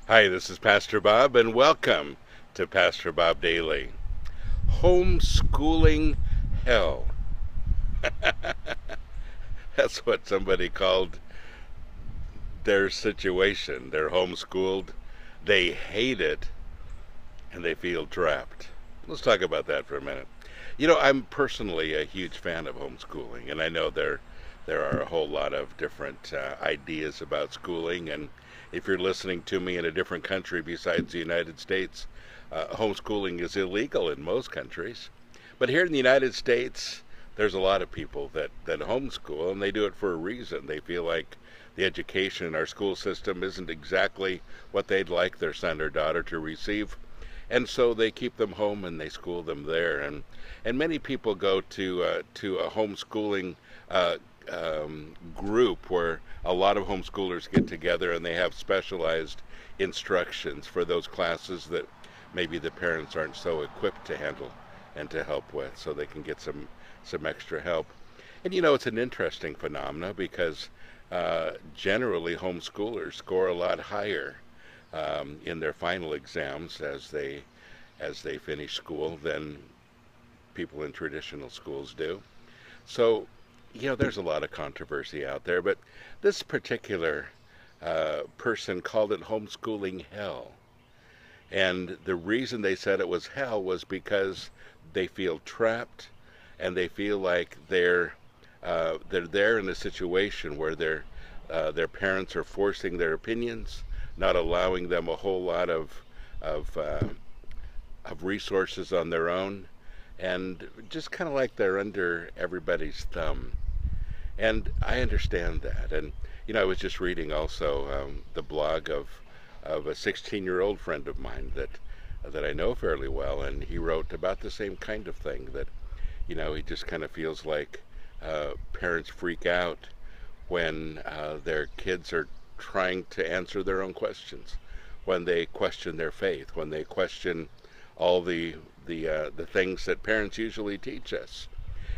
Hi, this is Pastor Bob, and welcome to Pastor Bob Daily. Homeschooling hell. That's what somebody called their situation. They're homeschooled, they hate it, and they feel trapped. Let's talk about that for a minute. I'm personally a huge fan of homeschooling, and I know there are a whole lot of different ideas about schooling. And if you're listening to me in a different country besides the United States, homeschooling is illegal in most countries. But here in the United States, there's a lot of people that homeschool, and they do it for a reason. They feel like the education in our school system isn't exactly what they'd like their son or daughter to receive, and so they keep them home and they school them there. And many people go to a homeschooling group where a lot of homeschoolers get together and they have specialized instructions for those classes that maybe the parents aren't so equipped to handle and to help with, so they can get some extra help. And it's an interesting phenomena because generally homeschoolers score a lot higher in their final exams as they finish school than people in traditional schools do. So, there's a lot of controversy out there, but this particular person called it homeschooling hell. And the reason they said it was hell was because they feel trapped, and they feel like they're there in a situation where their parents are forcing their opinions, not allowing them a whole lot of resources on their own, and just kind of like they're under everybody's thumb. And I understand that. And I was just reading also the blog of a 16-year-old friend of mine that I know fairly well, and he wrote about the same kind of thing, that he just kind of feels like parents freak out when their kids are trying to answer their own questions, when they question their faith, when they question all the things that parents usually teach us.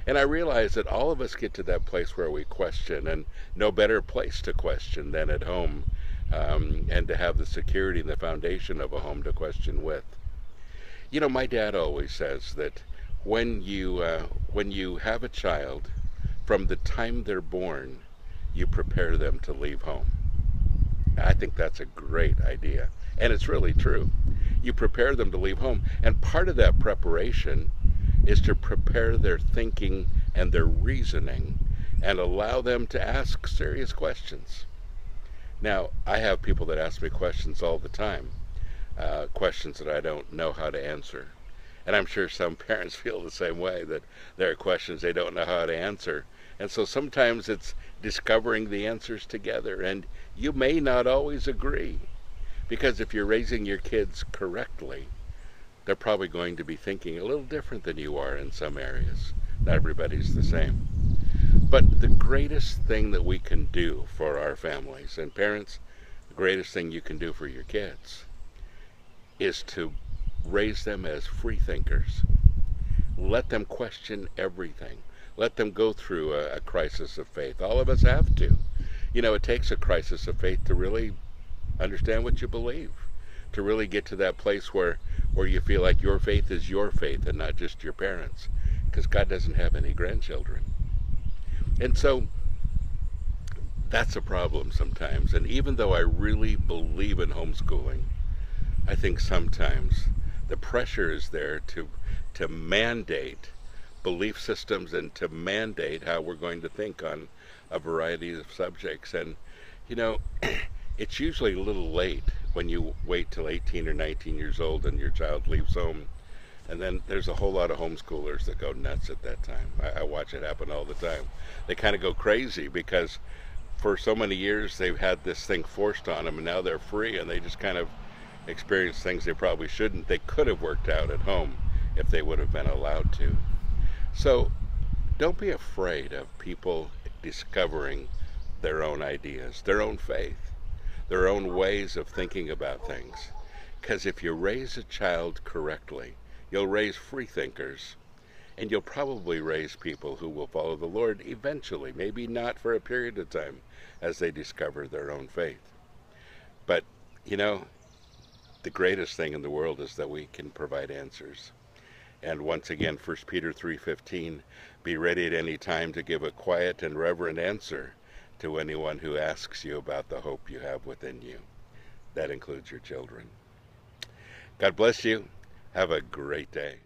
And I realize that all of us get to that place where we question, and no better place to question than at home, and to have the security and the foundation of a home to question with. My dad always says that when you have a child, from the time they're born, you prepare them to leave home. I think that's a great idea, and it's really true. You prepare them to leave home, and part of that preparation is to prepare their thinking and their reasoning and allow them to ask serious questions. Now, I have people that ask me questions all the time, questions that I don't know how to answer. And I'm sure some parents feel the same way, that there are questions they don't know how to answer. And so sometimes it's discovering the answers together, and you may not always agree, because if you're raising your kids correctly, they're probably going to be thinking a little different than you are in some areas. Not everybody's the same. But the greatest thing that we can do for our families and parents, the greatest thing you can do for your kids, is to raise them as free thinkers. Let them question everything. Let them go through a crisis of faith. All of us have to. It takes a crisis of faith to really understand what you believe, to really get to that place where you feel like your faith is your faith and not just your parents, because God doesn't have any grandchildren. And so that's a problem sometimes. And even though I really believe in homeschooling, I think sometimes the pressure is there to mandate belief systems and to mandate how we're going to think on a variety of subjects. And it's usually a little late when you wait till 18 or 19 years old and your child leaves home. And then there's a whole lot of homeschoolers that go nuts at that time. I watch it happen all the time. They kind of go crazy because for so many years they've had this thing forced on them, and now they're free, and they just kind of experience things they probably shouldn't. They could have worked out at home if they would have been allowed to. So don't be afraid of people discovering their own ideas, their own faith, their own ways of thinking about things. Because if you raise a child correctly, you'll raise free thinkers, and you'll probably raise people who will follow the Lord eventually, maybe not for a period of time as they discover their own faith. But, the greatest thing in the world is that we can provide answers. And once again, 1 Peter 3:15, be ready at any time to give a quiet and reverent answer to anyone who asks you about the hope you have within you. That includes your children. God bless you. Have a great day.